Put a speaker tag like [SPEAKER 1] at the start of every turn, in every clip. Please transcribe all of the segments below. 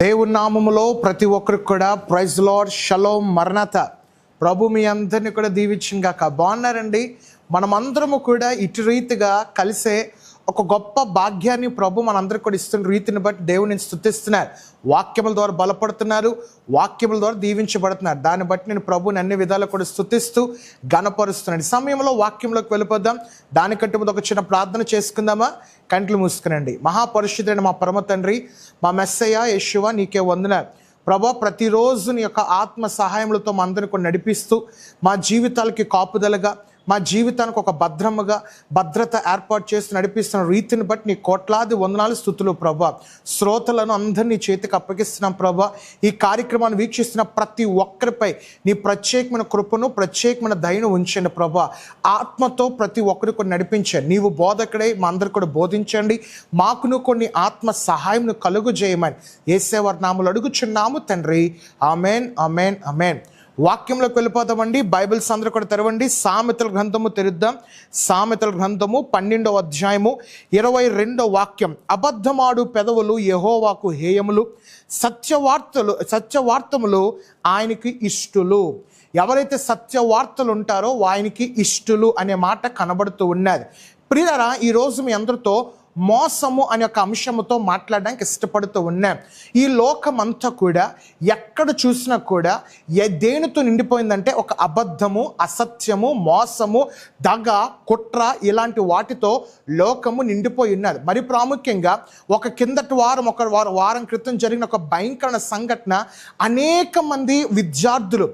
[SPEAKER 1] దేవుని నామములో ప్రతి ఒక్కరికి కూడా ప్రైజ్ లార్డ్, షలోం, మరణత. ప్రభు మీ అందరినీ కూడా దీవించుగాక. బాగున్నారండి? మనమందరము కూడా ఇటు రీతిగా కలిసే ఒక గొప్ప భాగ్యాన్ని ప్రభు మనందరికి కూడా ఇస్తున్న రీతిని బట్టి దేవుని స్తుతిస్తున్నారు. వాక్యముల ద్వారా బలపడుతున్నారు, వాక్యముల ద్వారా దీవించబడుతున్నారు. దాన్ని బట్టి నేను ప్రభుని అన్ని విధాలు కూడా స్తుతిస్తూ ఘనపరుస్తున్నాను. ఈ సమయంలో వాక్యంలోకి వెళ్ళిపోదాం. దానికంటే ముందు ఒక చిన్న ప్రార్థన చేసుకుందామా? కంట్లు మూసుకునండి. మహాపరిశుద్ధుడైన మా పరమ తండ్రి, మా మెస్సయ్య యేషువా, నీకే వందనాలు ప్రభా. ప్రతిరోజు నీ యొక్క ఆత్మ సహాయములతో మా అందరిని కూడా నడిపిస్తూ మా జీవితాలకి కాపుదలగా, మా జీవితానికి ఒక భద్రత ఏర్పాటు చేసి నడిపిస్తున్న రీతిని బట్టి నీ కోట్లాది వందనాలు, స్తుతులు ప్రభా. శ్రోతలను అందరినీ చేతికి అప్పగిస్తున్నాం ప్రభా. ఈ కార్యక్రమాన్ని వీక్షిస్తున్న ప్రతి ఒక్కరిపై నీ ప్రత్యేకమైన కృపను, ప్రత్యేకమైన దయను ఉంచండి ప్రభా. ఆత్మతో ప్రతి ఒక్కరు కూడా నడిపించండి. నీవు బోధకుడై మా అందరు కూడా బోధించండి. మాకును కొన్ని ఆత్మ సహాయం కలుగు చేయమని యేసేవారి నామములో అడుగుచున్నాము తండ్రి. Amen, amen, amen. వాక్యంలోకి వెళ్ళిపోతామండి. బైబిల్స్ అందరూ కూడా తెరవండి. సామెతల గ్రంథము తెరుద్దాం. సామెతల గ్రంథము 12వ అధ్యాయము 22వ వాక్యం. అబద్ధమాడు పెదవులు యెహోవాకు హేయములు, సత్యవార్తములు ఆయనకి ఇష్టులు. ఎవరైతే సత్యవార్తలు ఉంటారో ఆయనకి ఇష్టులు అనే మాట కనబడుతూ ఉన్నది. ప్రియులారా, ఈరోజు మీ అందరితో మోసము అనే ఒక అంశముతో మాట్లాడడానికి ఇష్టపడుతూ ఉన్నాం. ఈ లోకమంతా కూడా ఎక్కడ చూసినా కూడా దేనితో నిండిపోయిందంటే ఒక అబద్ధము, అసత్యము, మోసము, దగ, కుట్ర ఇలాంటి వాటితో లోకము నిండిపోయి ఉన్నది. మరి ప్రాముఖ్యంగా కిందటి వారం క్రితం జరిగిన ఒక భయంకర సంఘటన. అనేక మంది విద్యార్థులు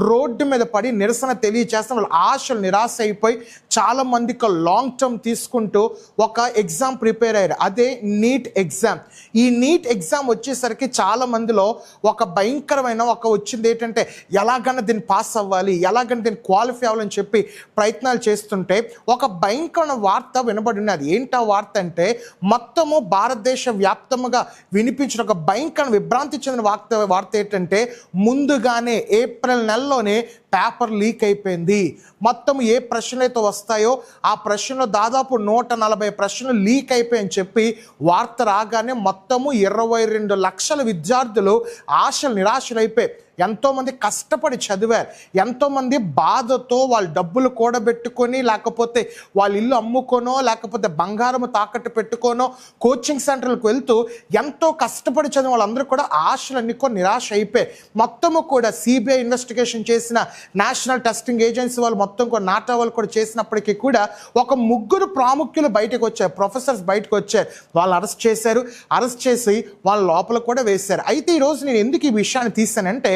[SPEAKER 1] రోడ్డు మీద పడి నిరసన తెలియచేస్తున్న వాళ్ళ ఆశలు నిరాశ అయిపోయి చాలా మందికి లాంగ్ టర్మ్ తీసుకుంటూ ఒక ఎగ్జామ్ ప్రిపేర్ అయ్యారు. అదే నీట్ ఎగ్జామ్. ఈ నీట్ ఎగ్జామ్ వచ్చేసరికి చాలా మందిలో ఒక భయంకరమైన వచ్చింది ఏంటంటే ఎలాగన్నా దీన్ని పాస్ అవ్వాలి, ఎలాగన్నా దీన్ని క్వాలిఫై అవ్వాలని చెప్పి ప్రయత్నాలు చేస్తుంటే ఒక భయంకరమైన వార్త వినబడి ఉన్నది. ఏంటా వార్త అంటే మొత్తము భారతదేశ వ్యాప్తముగా వినిపించిన ఒక భయంకర విభ్రాంతి చెందిన వార్త ఏంటంటే ముందుగానే ఏప్రిల్ నెలలోనే పేపర్ లీక్ అయిపోయింది. మొత్తం ఏ ప్రశ్నలు అయితే వస్తాయో ఆ ప్రశ్నలో దాదాపు 140 ప్రశ్నలు లీక్ అయిపోయాయని చెప్పి వార్త రాగానే మొత్తము 22 లక్షల విద్యార్థులు ఆశలు నిరాశలు అయిపోయి ఎంతోమంది కష్టపడి చదివారు. ఎంతోమంది బాధతో వాళ్ళు డబ్బులు కూడబెట్టుకొని, లేకపోతే వాళ్ళ ఇల్లు అమ్ముకోనో, లేకపోతే బంగారము తాకట్టు పెట్టుకోనో కోచింగ్ సెంటర్లకు వెళ్తూ ఎంతో కష్టపడి చదివిన వాళ్ళందరూ కూడా ఆశలన్నీ కూడా నిరాశ అయిపోయాయి. మొత్తము కూడా సిబిఐ ఇన్వెస్టిగేషన్ చేసిన నేషనల్ టెస్టింగ్ ఏజెన్సీ వాళ్ళు మొత్తం కూడా నాటా వాళ్ళు కూడా చేసినప్పటికీ కూడా ఒక 3 ప్రాముఖ్యులు బయటకు వచ్చారు, ప్రొఫెసర్స్ బయటకు వచ్చారు. వాళ్ళు అరెస్ట్ చేశారు. అరెస్ట్ చేసి వాళ్ళ లోపల కూడా వేశారు. అయితే ఈరోజు నేను ఎందుకు ఈ విషయాన్ని తీసానంటే,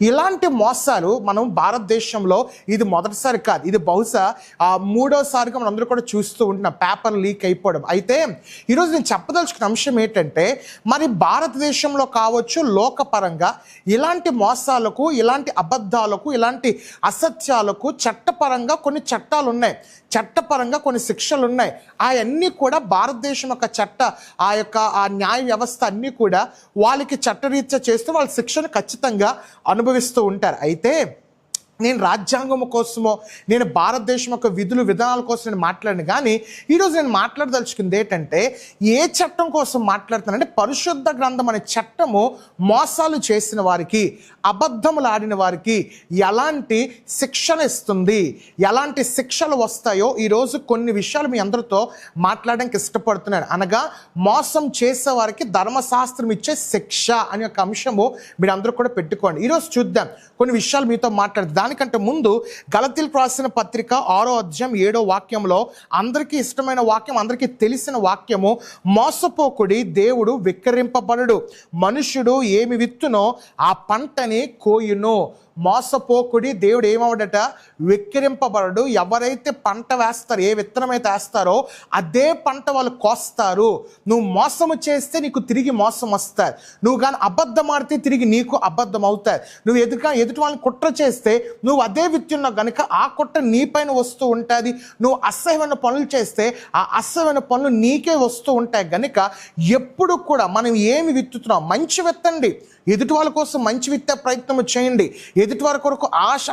[SPEAKER 1] ఇలాంటి మోసాలు మనం భారతదేశంలో ఇది మొదటిసారి కాదు, ఇది బహుశా 3వసారిగా మనం అందరూ కూడా చూస్తూ ఉంటున్నాం పేపర్ లీక్ అయిపోవడం. అయితే ఈరోజు నేను చెప్పదలుచుకున్న అంశం ఏంటంటే, మరి భారతదేశంలో కావచ్చు లోకపరంగా ఇలాంటి మోసాలకు, ఇలాంటి అబద్ధాలకు, ఇలాంటి అసత్యాలకు చట్టపరంగా కొన్ని చట్టాలు ఉన్నాయి, చట్టపరంగా కొన్ని శిక్షలు ఉన్నాయి. అవన్నీ కూడా భారతదేశం యొక్క ఆ న్యాయ వ్యవస్థ అన్నీ కూడా వాళ్ళకి చట్టరీత్యా చేస్తూ వాళ్ళ శిక్షను ఖచ్చితంగా అనుభవిస్తూ ఉంటారు. అయితే నేను రాజ్యాంగం కోసమో, నేను భారతదేశం యొక్క విధులు విధానాల కోసం నేను మాట్లాడిన, కానీ ఈరోజు నేను మాట్లాడదలుచుకుంది ఏంటంటే, ఏ చట్టం కోసం మాట్లాడుతానంటే పరిశుద్ధ గ్రంథం అనే చట్టము మోసాలు చేసిన వారికి, అబద్ధములు ఆడిన వారికి ఎలాంటి శిక్షణ ఇస్తుంది, ఎలాంటి శిక్షలు వస్తాయో ఈరోజు కొన్ని విషయాలు మీ అందరితో మాట్లాడడానికి ఇష్టపడుతున్నాను. అనగా మోసం చేసే వారికి ధర్మశాస్త్రం ఇచ్చే శిక్ష అనే ఒక అంశము మీరు అందరూ కూడా పెట్టుకోండి. ఈరోజు చూద్దాం కొన్ని విషయాలు మీతో మాట్లాడదాం. దానికంటే ముందు గలతీయులకు రాసిన పత్రిక 6వ అధ్యాయం 7వ వాక్యంలో అందరికీ ఇష్టమైన వాక్యం, అందరికీ తెలిసిన వాక్యము, మోసపోకుడి, దేవుడు విక్రింపబడడు, మనుష్యుడు ఏమి విత్తునో ఆ పంటని కోయును. మోసపోకుడి, దేవుడు ఏమవడట, విక్రింపబడడు. ఎవరైతే పంట వేస్తారో, ఏ విత్తనం అయితే వేస్తారో అదే పంట వాళ్ళు కోస్తారు. నువ్వు మోసము చేస్తే నీకు తిరిగి మోసం వస్తుంది. నువ్వు కానీ అబద్ధం ఆడితే తిరిగి నీకు అబద్ధం అవుతుంది. నువ్వు ఎదుటి వాళ్ళని కుట్ర చేస్తే నువ్వు అదే విత్తున్నావు గనుక ఆ కొట్ట నీ పైన వస్తూ ఉంటుంది. నువ్వు అసహ్యమైన పనులు చేస్తే ఆ అసహ్యమైన పనులు నీకే వస్తూ ఉంటాయి. గనుక ఎప్పుడు కూడా మనం ఏమి విత్తుతున్నాం, మంచి విత్తండి. ఎదుటి వాళ్ళ కోసం మంచి విత్తే ప్రయత్నం చేయండి. ఎదుటి వారి కొరకు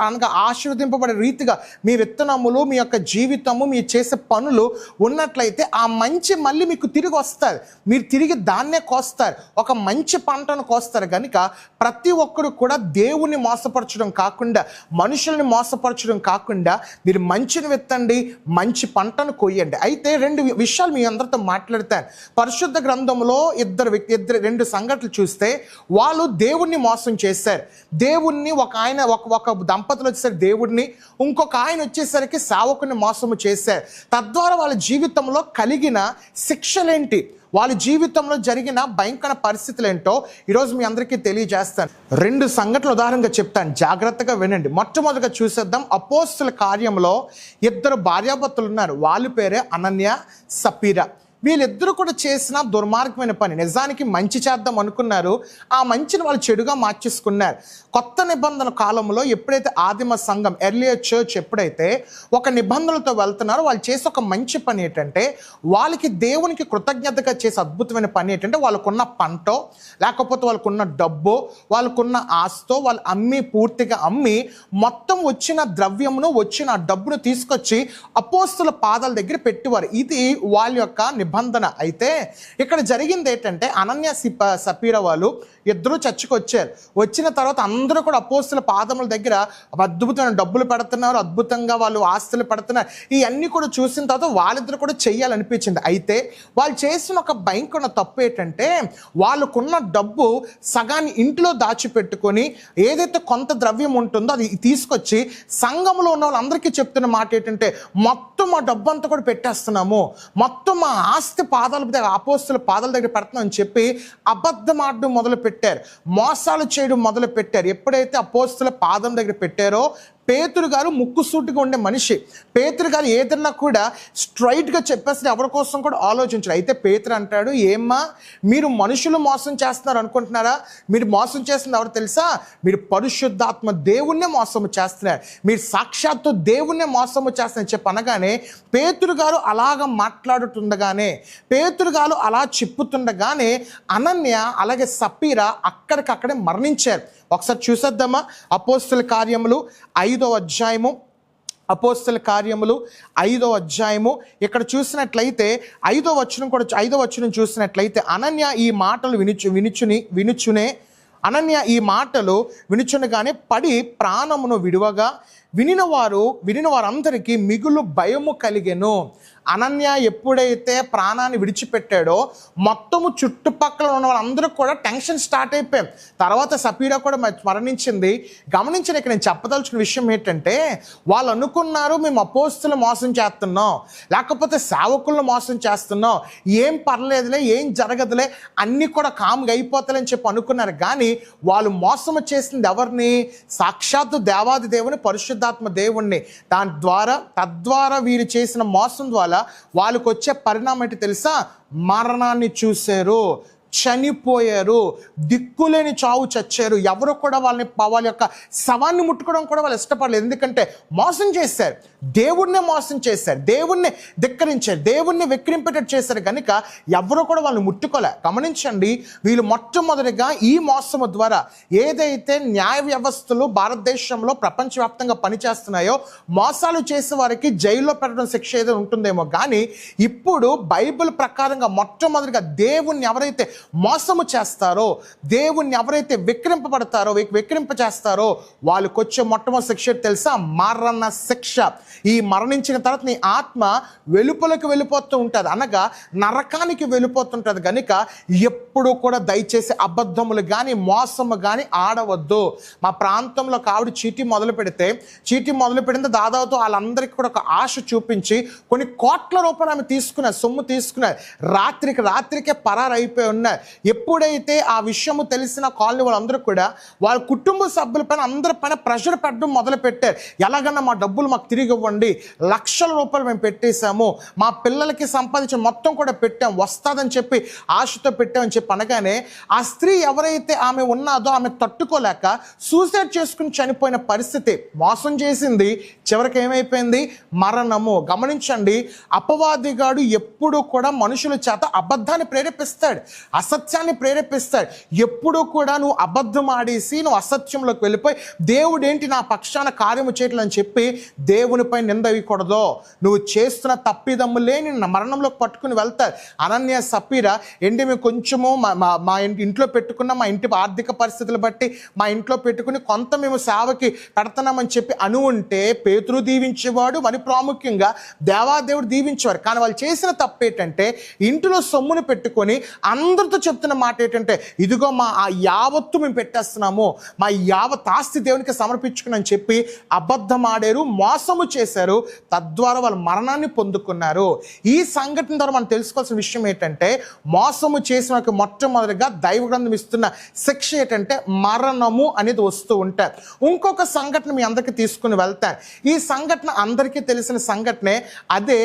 [SPEAKER 1] అనగా ఆశీర్వదింపబడే రీతిగా మీ విత్తనములు, మీ యొక్క జీవితము, మీరు చేసే పనులు ఉన్నట్లయితే ఆ మంచి మళ్ళీ మీకు తిరిగి వస్తారు. మీరు తిరిగి దాన్నే కోస్తారు, ఒక మంచి పంటను కోస్తారు. కనుక ప్రతి ఒక్కరు కూడా దేవుణ్ణి మోసపరచడం కాకుండా, మనుషుల్ని మోసపరచడం కాకుండా మీరు మంచిని విత్తండి, మంచి పంటను కొయ్యండి. అయితే రెండు విషయాలు మీ అందరితో మాట్లాడతాను. పరిశుద్ధ గ్రంథంలో రెండు సంఘటనలు చూస్తే వాళ్ళు దేవుణ్ణి మోసం చేశారు. దేవుణ్ణి ఒక దంపతులు వచ్చేసరికి దేవుడిని, ఇంకొక ఆయన వచ్చేసరికి సేవకుని మోసము చేశారు. తద్వారా వాళ్ళ జీవితంలో కలిగిన శిక్షలేంటి, వాళ్ళ జీవితంలో జరిగిన భయంకర పరిస్థితులు ఏంటో ఈరోజు మీ అందరికీ తెలియజేస్తాను. రెండు సంఘటనలు ఉదాహరణగా చెప్తాను, జాగ్రత్తగా వినండి. మొట్టమొదటిగా చూసేద్దాం. అపోస్తుల కార్యంలో ఇద్దరు భార్యాభర్తలు ఉన్నారు. వాళ్ళ పేరే అనన్య, సపీరా. వీళ్ళిద్దరూ కూడా చేసిన దుర్మార్గమైన పని. నిజానికి మంచి చేద్దాం అనుకున్నారు, ఆ మంచిని వాళ్ళు చెడుగా మార్చేసుకున్నారు. కొత్త నిబంధన కాలంలో ఎప్పుడైతే ఆదిమ సంఘం, ఎర్లియర్ చర్చ్ ఎప్పుడైతే ఒక నిబంధనలతో వెళ్తున్నారో, వాళ్ళు చేసే ఒక మంచి పని ఏంటంటే, వాళ్ళకి దేవునికి కృతజ్ఞతగా చేసే అద్భుతమైన పని ఏంటంటే, వాళ్ళకున్న పంటో లేకపోతే వాళ్ళకున్న డబ్బో వాళ్ళకున్న ఆస్తో వాళ్ళు పూర్తిగా అమ్మి మొత్తం వచ్చిన ద్రవ్యమును, వచ్చిన డబ్బును తీసుకొచ్చి అపోస్తుల పాదాల దగ్గర పెట్టేవారు. ఇది వాళ్ళ యొక్క నిబంధన. అయితే ఇక్కడ జరిగింది ఏంటంటే, అనన్య సపీరా వాళ్ళు ఇద్దరు చర్చికి వచ్చారు. వచ్చిన తర్వాత అందరూ కూడా అపోస్తుల పాదముల దగ్గర అద్భుతమైన డబ్బులు పెడుతున్నారు, అద్భుతంగా వాళ్ళు ఆస్తులు పెడుతున్నారు. ఇవన్నీ కూడా చూసిన తర్వాత వాళ్ళిద్దరు కూడా చెయ్యాలనిపించింది. అయితే వాళ్ళు చేసిన ఒక భయంకరమైన తప్పు ఏంటంటే, వాళ్ళకున్న డబ్బు సగాన్ని ఇంట్లో దాచిపెట్టుకొని ఏదైతే కొంత ద్రవ్యం ఉంటుందో అది తీసుకొచ్చి సంఘంలో ఉన్న వాళ్ళందరికీ చెప్తున్న మాట ఏంటంటే, మొత్తం ఆ డబ్బు అంతా కూడా పెట్టేస్తున్నాము, మొత్తం మా ఆస్తి పాదాల దగ్గర, అపోస్తుల పాదాల దగ్గర పెడుతున్నాం అని చెప్పి అబద్ధం ఆడడం మొదలు పెట్టారు, మోసాలు చేయడం మొదలు పెట్టారు. ఎప్పుడైతే అపోస్తుల పాదం దగ్గర పెట్టారో, పేతురు గారు ముక్కుసూటిగా ఉండే మనిషి. పేతురు గారు ఏదన్నా కూడా స్ట్రైట్గా చెప్పేస్తే ఎవరి కోసం కూడా ఆలోచించరు. అయితే పేతురు అంటాడు, ఏమ్మా మీరు మనుషులు మోసం చేస్తున్నారు అనుకుంటున్నారా? మీరు మోసం చేస్తుంది ఎవరు తెలుసా? మీరు పరిశుద్ధాత్మ దేవుణ్ణే మోసము చేస్తున్నారు, మీరు సాక్షాత్తు దేవుణ్ణే మోసము చేస్తున్నారు చెప్పి అనగానే, పేతురు గారు అలాగ మాట్లాడుతుండగానే, పేతురు గారు అలా చెప్పుతుండగానే అనన్య అలాగే సపీరా అక్కడికక్కడే మరణించారు. ఒకసారి చూసేద్దామా? అపోస్తుల కార్యములు 5వ అధ్యాయము, అపోస్తుల కార్యములు 5వ అధ్యాయము ఇక్కడ చూసినట్లయితే 5వ వచనం చూసినట్లయితే, అనన్య ఈ మాటలు వినుచునగానే పడి ప్రాణమును విడువగా వినిన వారందరికీ మిగులు భయము కలిగెను. అనన్య ఎప్పుడైతే ప్రాణాన్ని విడిచిపెట్టాడో మొత్తము చుట్టుపక్కల ఉన్న వాళ్ళందరూ కూడా టెన్షన్ స్టార్ట్ అయిపోయాం. తర్వాత సపీరా కూడా మరణించింది. గమనించిన ఇక్కడ నేను చెప్పదలుచుకున్న విషయం ఏంటంటే, వాళ్ళు అనుకున్నారు మేము అపోస్తులు మోసం చేస్తున్నాం, లేకపోతే సేవకులను మోసం చేస్తున్నాం, ఏం పర్లేదులే, ఏం జరగదులే, అన్నీ కూడా కామ్గా అయిపోతాయని చెప్పి అనుకున్నారు. కానీ వాళ్ళు మోసము చేసింది ఎవరిని? సాక్షాత్తు దేవాది దేవుని, పరిశుద్ధాత్మ దేవుణ్ణి. తద్వారా వీరు చేసిన మోసం ద్వారా వాళ్ళకు వచ్చే పరిణామం ఏంటి తెలుసా? మరణాన్ని చూశారు, చనిపోయారు, దిక్కులేని చావు చచ్చారు. ఎవరు కూడా వాళ్ళ యొక్క శవాన్ని ముట్టుకోవడం కూడా వాళ్ళు ఇష్టపడలేదు. ఎందుకంటే మోసం చేశారు, దేవుణ్ణే మోసం చేశారు, దేవుణ్ణి ధిక్కరించారు, దేవుణ్ణి వెక్కిరింపేటట్టు చేశారు. కనుక ఎవరు కూడా వాళ్ళని ముట్టుకోలే. గమనించండి, వీళ్ళు మొట్టమొదటిగా ఈ మోసము ద్వారా ఏదైతే న్యాయ వ్యవస్థలు భారతదేశంలో ప్రపంచవ్యాప్తంగా పనిచేస్తున్నాయో, మోసాలు చేసే వారికి జైల్లో పెట్టడం శిక్ష ఏదో ఉంటుందేమో, కానీ ఇప్పుడు బైబిల్ ప్రకారంగా మొట్టమొదటిగా దేవుణ్ణి ఎవరైతే మోసము చేస్తారో, దేవుణ్ణి ఎవరైతే వెక్కిరింప చేస్తారో వాళ్ళకి వచ్చే మొట్టమొదటి శిక్ష తెలుసా? మరణ శిక్ష. ఈ మరణించిన తర్వాత నీ ఆత్మ వెలుపలకు వెళ్ళిపోతూ ఉంటుంది, అనగా నరకానికి వెళ్ళిపోతుంటుంది. కనుక ఎప్పుడు కూడా దయచేసి అబద్ధములు కానీ మోసము కానీ ఆడవద్దు. మా ప్రాంతంలో ఆవిడ చీటీ మొదలు పెడితే దాదాపు వాళ్ళందరికీ కూడా ఒక ఆశ చూపించి కొన్ని కోట్ల రూపాయలు ఆమె సొమ్ము తీసుకున్నారు. రాత్రికే పరారైపోయి ఉన్నారు. ఉన్నారు. ఎప్పుడైతే ఆ విషయము తెలిసిన కాలనీ వాళ్ళందరూ కూడా వాళ్ళ కుటుంబ సభ్యులపైన అందరిపైన ప్రెషర్ పెట్టడం మొదలు పెట్టారు. ఎలాగన్నా మా డబ్బులు మాకు తిరిగి ఇవ్వండి, లక్షల రూపాయలు మేము పెట్టేశాము, మా పిల్లలకి సంపాదించిన మొత్తం కూడా పెట్టాం, వస్తుందని చెప్పి ఆశతో పెట్టామని చెప్పి అనగానే ఆ స్త్రీ ఎవరైతే ఆమె ఉన్నదో ఆమె తట్టుకోలేక సూసైడ్ చేసుకుని చనిపోయిన పరిస్థితి. మోసం చేసింది, చివరికి ఏమైపోయింది? మరణము. గమనించండి, అపవాదిగాడు ఎప్పుడు కూడా మనుషుల చేత అబద్ధాన్ని ప్రేరేపిస్తాడు, అసత్యాన్ని ప్రేరేపిస్తాడు. ఎప్పుడు కూడా నువ్వు అబద్ధం ఆడేసి నువ్వు అసత్యంలోకి వెళ్ళిపోయి దేవుడు ఏంటి నా పక్షాన కార్యము చేయట్లేదు అని చెప్పి దేవునిపై నింద వేయకూడదు. నువ్వు చేస్తున్న తప్పిదమ్ములే నిన్ను మరణంలోకి పట్టుకుని వెళ్తారు. అనన్య సపీరా ఏంటి మేము కొంచెము మా ఇంట్లో పెట్టుకున్న మా ఇంటి ఆర్థిక పరిస్థితులు బట్టి మా ఇంట్లో పెట్టుకుని కొంత మేము సేవకి పెడుతున్నామని చెప్పి ఉంటే పేతురు దీవించేవాడు, మరి ప్రాముఖ్యంగా దేవాదేవుడు దీవించేవారు. కానీ వాళ్ళు చేసిన తప్పు ఏంటంటే ఇంటిలో సొమ్మును పెట్టుకొని అందరితో చెప్తున్న మాట ఏంటంటే ఇదిగో మా ఆ యావత్తు మేము పెట్టేస్తున్నాము, మా యావత్ ఆస్తి దేవునికి సమర్పించుకుని చెప్పి అబద్ధం ఆడారు, మోసము చేశారు. తద్వారా వాళ్ళు మరణాన్ని పొందుకున్నారు. ఈ సంఘటన ద్వారా మనం తెలుసుకోవాల్సిన విషయం ఏంటంటే మోసము చేసిన మొట్టమొదటిగా దైవ గ్రంథం ఇస్తున్న శిక్ష ఏంటంటే మరణము అనేది వస్తూ ఉంటారు. ఇంకొక సంఘటన మీ అందరికీ తీసుకుని వెళ్తారు. ఈ సంఘటన అందరికీ తెలిసిన సంఘటనే. అదే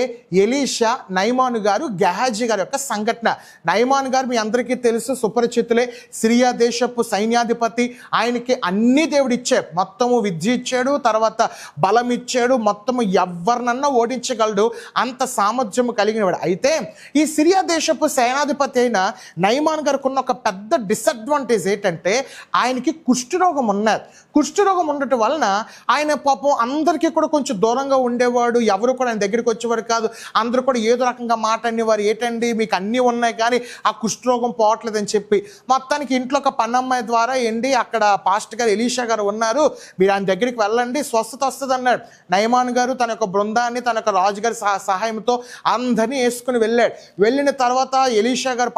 [SPEAKER 1] ఎలీషా, నయమాను గారు, గెహాజీ గారి యొక్క సంఘటన. నయమాను గారు మీ అందరికీ తెలుసు, సుపరిచితులే. సిరియా దేశపు సైన్యాధిపతి. ఆయనకి అన్ని దేవుడు ఇచ్చాడు, మొత్తము విద్య ఇచ్చాడు, తర్వాత బలం ఇచ్చాడు, మొత్తము ఎవరినన్నా ఓడించగలడు, అంత సామర్థ్యము కలిగినవాడు. అయితే ఈ సిరియా దేశపు సేనాధిపతి అయిన నయమాన్ గారికి ఉన్న ఒక పెద్ద డిసడ్వాంటేజ్ ఏంటంటే ఆయనకి కుష్ఠరోగం ఉన్నది. కుష్ఠరోగం ఉండటం వలన ఆయన పాపం అందరికీ కూడా కొంచెం దూరంగా ఉండేవాడు. ఎవరు కూడా ఆయన దగ్గరికి వచ్చేవారు కాదు. అందరూ కూడా ఏదో రకంగా మాట అనేవారు, ఏంటండి మీకు అన్నీ ఉన్నాయి కానీ ఆ కుష్ఠరోగం పోవట్లేదని చెప్పి. మొత్తానికి ఇంట్లో ఒక పన్నమ్మాయి ద్వారా ఏంటి అక్కడ పాస్టర్ గారు ఎలీషా గారు ఉన్నారు, మీరు ఆయన దగ్గరికి వెళ్ళండి స్వస్థత వస్తుంది అన్నాడు. నయమాన్ గారు తన యొక్క బృందాన్ని తన యొక్క రాజుగారి సహాయంతో అందరినీ వేసుకుని వెళ్ళాడు. వెళ్ళిన తర్వాత ఎలీషా గారు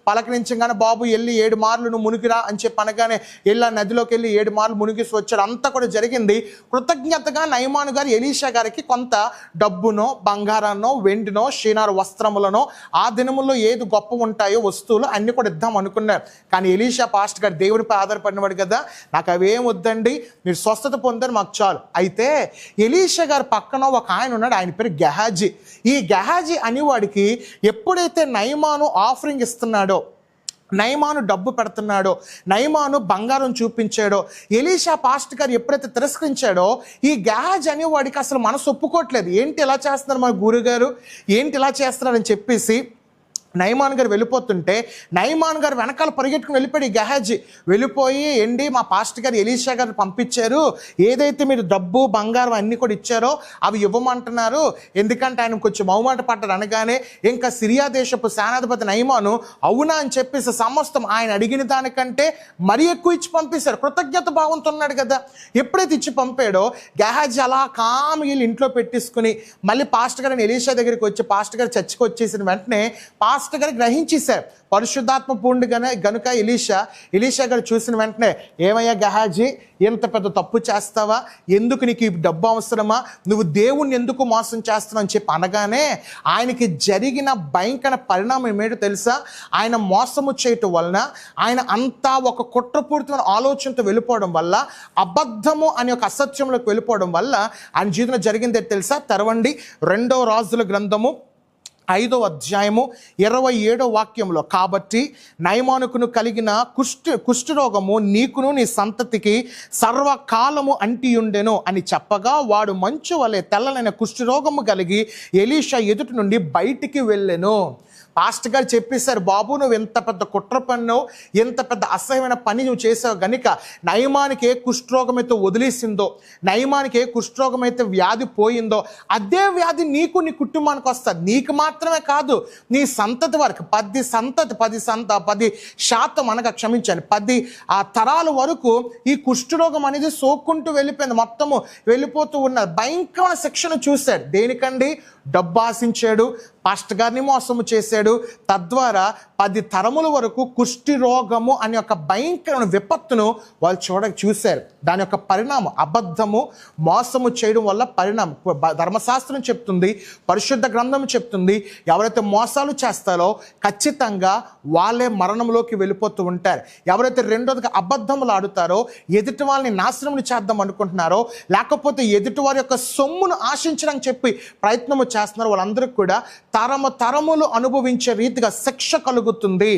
[SPEAKER 1] పలకరించగానే బాబు వెళ్ళి 7 మార్లు నువ్వు మునిగిరా అని చెప్పి అనగానే వెళ్ళి నదిలోకి వెళ్ళి 7 మార్లు మునిగిసి వచ్చాడు. అంతా కూడా జరిగింది. కృతజ్ఞతగా నయమాను గారు ఎలీషా గారికి కొంత డబ్బునో, బంగారాన్నో, వెండినో, షీనారు వస్త్రములనో, ఆ దినముల్లో ఏది గొప్ప ఉంటాయో వస్తువులు అన్ని కూడా ఇద్దాం అనుకున్నారు. కానీ ఎలీషా పాస్టర్ గారు దేవునిపై ఆధారపడినవాడు కదా, నాకు అవేం వద్దండి, మీరు స్వస్థత పొందారు మాకు చాలు. అయితే ఎలీషా గారు పక్కన ఒక ఆయన ఉన్నాడు, ఆయన పేరు గెహాజీ. ఈ గెహాజీ అనేవాడికి ఎప్పుడైతే నయమాను ఆఫరింగ్ ఇస్తున్నాడో, నయమాను డబ్బు పెడుతున్నాడో, నయమాను బంగారం చూపించాడో, ఎలీషా పాస్టర్ గారు ఎప్పుడైతే తిరస్కరించాడో ఈ గెహాజీ అనేవాడికి అసలు మనసు ఒప్పుకోవట్లేదు. ఏంటి ఇలా చేస్తున్నారు మన గురుగారు, ఏంటి ఇలా చేస్తున్నారని చెప్పేసి నయమాన్ గారు వెళ్ళిపోతుంటే నయమాన్ గారు వెనకాల పరిగెట్టుకుని వెళ్ళిపోయాడు. ఈ గెహాజీ వెళ్ళిపోయి ఏంటి మా పాస్టర్ గారు ఎలీషా గారు పంపించారు, ఏదైతే మీరు డబ్బు బంగారం అన్నీ కూడా ఇచ్చారో అవి ఇవ్వమంటున్నారు, ఎందుకంటే ఆయన కొంచెం మౌమాట పడ్డారు అనగానే ఇంకా సిరియా దేశపు సేనాధిపతి నయమాను అవునా అని చెప్పేసి సమస్తం ఆయన అడిగిన దానికంటే మరీ ఎక్కువ ఇచ్చి పంపిస్తారు. కృతజ్ఞత భావంతో ఉన్నాడు కదా. ఎప్పుడైతే ఇచ్చి పంపాడో గెహాజీ అలా కామి ఇంట్లో పెట్టేసుకుని మళ్ళీ పాస్టర్ గారిని ఎలీషా దగ్గరికి వచ్చి పాస్టర్ గారు చర్చికి వచ్చేసిన వెంటనే పాస్టర్ గారు గ్రహించేశారు, పరిశుద్ధాత్మ పూండుగానే గనుక ఎలీషా గారు చూసిన వెంటనే ఏమయ్యా గెహాజీ, ఎంత పెద్ద తప్పు చేస్తావా, ఎందుకు నీకు ఈ డబ్బు అవసరమా, నువ్వు దేవుణ్ణి ఎందుకు మోసం చేస్తున్నావు అని చెప్పి అనగానే ఆయనకి జరిగిన భయంకర పరిణామం ఏంటో తెలుసా? ఆయన మోసము చేయటం వలన, ఆయన అంతా ఒక కుట్రపూరితమైన ఆలోచనతో వెళ్ళిపోవడం వల్ల, అబద్ధము అనే ఒక అసత్యంలోకి వెళ్ళిపోవడం వల్ల ఆయన జీవితంలో జరిగిందే తెలుసా? తెరవండి 2వ రాజుల గ్రంథము 5వ అధ్యాయము 27వ వాక్యంలో, కాబట్టి నయమానుకును కలిగిన కుష్ఠరోగము నీకును నీ సంతతికి సర్వకాలము అంటియుండెను అని చెప్పగా వాడు మంచు వలె తెల్లనైన కుష్ఠరోగము కలిగి ఎలీషా ఎదుటి నుండి బయటికి వెళ్ళెను. పాస్టర్ గారు చెప్పేశారు, బాబు నువ్వు ఎంత పెద్ద కుట్ర పన్నావు, ఎంత పెద్ద అసహ్యమైన పని నువ్వు చేసావు గనుక నయమానికి ఏ కుష్ఠరోగం అయితే వదిలేసిందో, నయమానికి ఏ కుష్ఠరోగం అయితే వ్యాధి పోయిందో అదే వ్యాధి నీకు నీ కుటుంబానికి వస్తుంది. నీకు మాత్రమే కాదు, నీ సంతతి వరకు 10% అనగా క్షమించండి 10 తరాల వరకు ఈ కుష్ఠరోగం అనేది సోక్కుంటూ వెళ్ళిపోయింది, మొత్తము వెళ్ళిపోతూ ఉన్నది. భయంకరమైన శిక్షను చూశాడు. దేనికండి? డబ్బు ఆశించాడు, పాస్టర్ గారిని మోసము చేశాడు. తద్వారా 10 తరముల వరకు కుష్టి రోగము అనే ఒక భయంకరమైన విపత్తును వాళ్ళు చూశారు. దాని యొక్క పరిణామం అబద్ధము, మోసము చేయడం వల్ల పరిణామం. ధర్మశాస్త్రం చెప్తుంది, పరిశుద్ధ గ్రంథం చెప్తుంది, ఎవరైతే మోసాలు చేస్తారో ఖచ్చితంగా వాళ్ళే మరణంలోకి వెళ్ళిపోతూ ఉంటారు. ఎవరైతే రెండోదిగా అబద్ధములు ఆడుతారో, ఎదుటి వాళ్ళని నాశనం చేద్దాం అనుకుంటున్నారో, లేకపోతే ఎదుటి వారి యొక్క సొమ్మును ఆశించడానికి చెప్పి ప్రయత్నము చేస్తున్నారో, వాళ్ళందరికీ కూడా తరములు అనుభవించే రీతిగా శిక్ష కలుగుతుంది.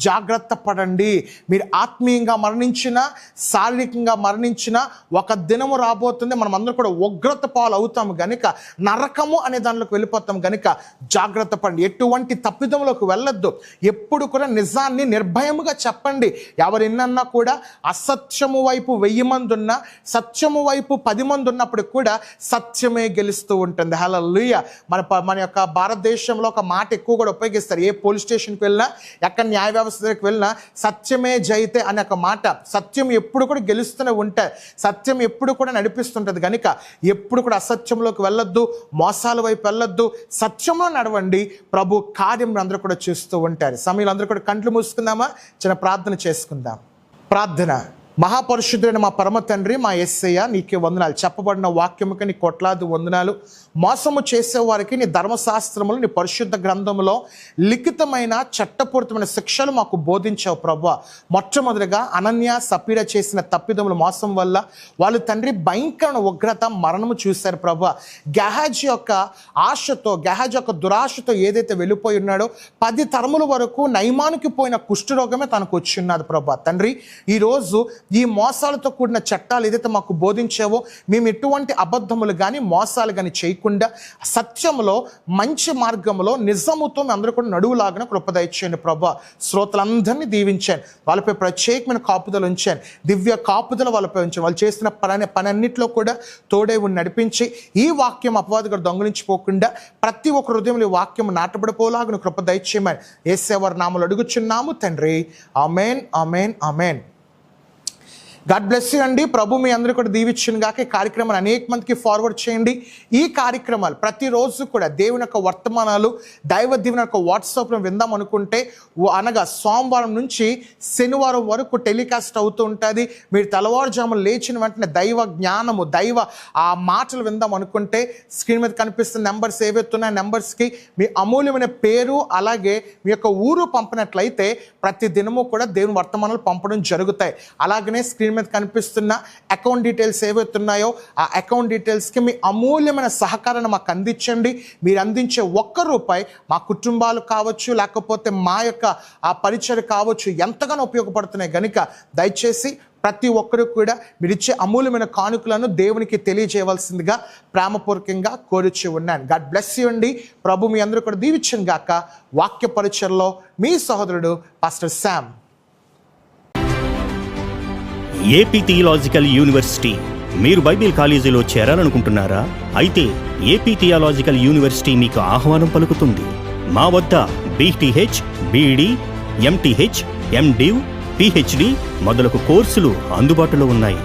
[SPEAKER 1] జాగ్రత్త పడండి. మీరు ఆత్మీయంగా మరణించినా, శారీరకంగా మరణించినా ఒక దినము రాబోతుంది, మనం అందరూ కూడా ఉగ్రత పాలు అవుతాము గనుక, నరకము అనే దానిలోకి వెళ్ళిపోతాం గనుక జాగ్రత్త పడండి. ఎటువంటి తప్పిదంలోకి వెళ్ళొద్దు. ఎప్పుడు కూడా నిజాన్ని నిర్భయముగా చెప్పండి. ఎవరినన్నా కూడా అసత్యము వైపు 1000 మంది ఉన్నా, సత్యము వైపు 10 మంది ఉన్నప్పుడు కూడా సత్యమే గెలుస్తూ ఉంటుంది. హల్లెలూయా. మన యొక్క భారతదేశంలో ఒక మాట ఎక్కువ కూడా ఉపయోగిస్తారు. ఏ పోలీస్ స్టేషన్కి వెళ్ళినా, ఎక్కడ న్యాయ వ్యవస్థకి వెళ్ళినా సత్యమే జయితే అనే ఒక మాట. సత్యం ఎప్పుడు కూడా గెలుస్తూనే ఉంటాయి, సత్యం ఎప్పుడు కూడా నడిపిస్తుంటుంది కనుక ఎప్పుడు కూడా అసత్యంలోకి వెళ్ళొద్దు, మోసాల వైపు వెళ్ళొద్దు, సత్యంలో నడవండి. ప్రభు కార్యం అందరూ కూడా చూస్తూ ఉంటారు. సమయంలో అందరూ కూడా కంట్లు మూసుకుందామా? చిన్న ప్రార్థన చేసుకుందాం. ప్రార్థన. మహాపరిశుద్ధుడైన మా పరమ తండ్రి, మా యేసయ్య, నీకే వందనాలు. చెప్పబడిన వాక్యముకి నీ కోట్లాది వందనాలు. మోసము చేసేవారికి నీ ధర్మశాస్త్రములు, నీ పరిశుద్ధ గ్రంథములో లిఖితమైన చట్టపూరితమైన శిక్షలు మాకు బోధించావు ప్రభువా. మొట్టమొదటిగా అనన్య సపీర చేసిన తప్పిదములు, మోసం వల్ల వాళ్ళు తండ్రి భయంకరమైన ఉగ్రత, మరణము చూశారు ప్రభువా. గెహాజీ యొక్క ఆశతో, గెహాజీ యొక్క దురాశతో ఏదైతే వెళ్ళిపోయి ఉన్నాడో 10 తరముల వరకు నయమానికి పోయిన కుష్ఠరోగమే తనకు వచ్చి ఉన్నది ప్రభువా. తండ్రి, ఈరోజు ఈ మోసాలతో కూడిన చట్టాలు ఏదైతే మాకు బోధించావో, మేము ఎటువంటి అబద్ధములు కానీ మోసాలు కానీ చేయకుండా సత్యములో, మంచి మార్గంలో, నిజముతో మేము అందరూ కూడా నడువులాగిన కృప దయచేయండి ప్రభువా. శ్రోతలందరినీ దీవించాను, వాళ్ళపై ప్రత్యేకమైన కాపుదలు ఉంచాను, దివ్య కాపుదల వాళ్ళపై ఉంచాను. వాళ్ళు చేసిన పని అన్నింటిలో కూడా తోడే ఉండి నడిపించి, ఈ వాక్యం అపవాది గారు దొంగలించిపోకుండా ప్రతి ఒక్క హృదయంలో ఈ వాక్యం నాటబడిపోలాగిన కృప దయచేయమని యేసయ్య నామములో అడుగుచున్నాము తండ్రి. ఆమేన్, ఆమేన్, ఆమేన్. గాడ్ బ్లెస్ యూ అండి. ప్రభు మీ అందరూ కూడా దీవించును గాక. ఈ కార్యక్రమాన్ని అనేక మందికి ఫార్వర్డ్ చేయండి. ఈ కార్యక్రమాలు ప్రతిరోజు కూడా దేవుని యొక్క వర్తమానాలు, దైవ దీవెన యొక్క వాట్సాప్లో విందాం అనుకుంటే, అనగా సోమవారం నుంచి శనివారం వరకు టెలికాస్ట్ అవుతూ ఉంటుంది. మీరు తెల్లవారుజామున లేచిన వెంటనే దైవ జ్ఞానము, దైవ ఆ మాటలు విందాం అనుకుంటే స్క్రీన్ మీద కనిపిస్తున్న నెంబర్స్ ఏవైతున్నాయి, నెంబర్స్కి మీ అమూల్యమైన పేరు అలాగే మీ యొక్క ఊరు పంపినట్లయితే ప్రతి దినము కూడా దేవుని వర్తమానాలు పంపడం జరుగుతాయి. అలాగనే స్క్రీన్ మీద కనిపిస్తున్న అకౌంట్ డీటెయిల్స్ ఏవైతున్నాయో ఆ అకౌంట్ డీటెయిల్స్కి మీ అమూల్యమైన సహకారాన్ని మాకు అందించండి. మీరు అందించే ₹1 మా కుటుంబాలు కావచ్చు, లేకపోతే మా యొక్క ఆ పరిచయం కావచ్చు, ఎంతగానో ఉపయోగపడుతున్నాయి కనుక దయచేసి ప్రతి ఒక్కరు కూడా మీరు ఇచ్చే అమూల్యమైన కానుకలను దేవునికి తెలియజేయవలసిందిగా ప్రేమపూర్వకంగా కోరుచు ఉన్నాను. గాడ్ బ్లెస్ యూ అండి. ప్రభు మీ అందరూ కూడా దీవించను గాక. వాక్య పరిచయంలో మీ సహోదరుడు pastor Sam.
[SPEAKER 2] AP theological university. మీరు బైబిల్ కాలేజీలో చేరాలనుకుంటున్నారా? అయితే ఏపీ థియలాజికల్ యూనివర్సిటీ మీకు ఆహ్వానం పలుకుతుంది. మా వద్ద BTH, BD, MTH, MDiv, PhD మొదలగు కోర్సులు అందుబాటులో ఉన్నాయి.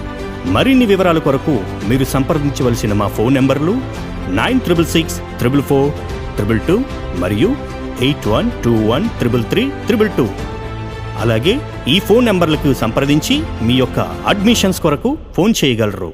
[SPEAKER 2] మరిన్ని వివరాల కొరకు మీరు సంప్రదించవలసిన మా ఫోన్ నెంబర్లు 9666 444 222 మరియు 8121333322. అలాగే ఈ ఫోన్ నెంబర్లకు సంప్రదించి మీ యొక్క అడ్మిషన్స్ కొరకు ఫోన్ చేయగలరు.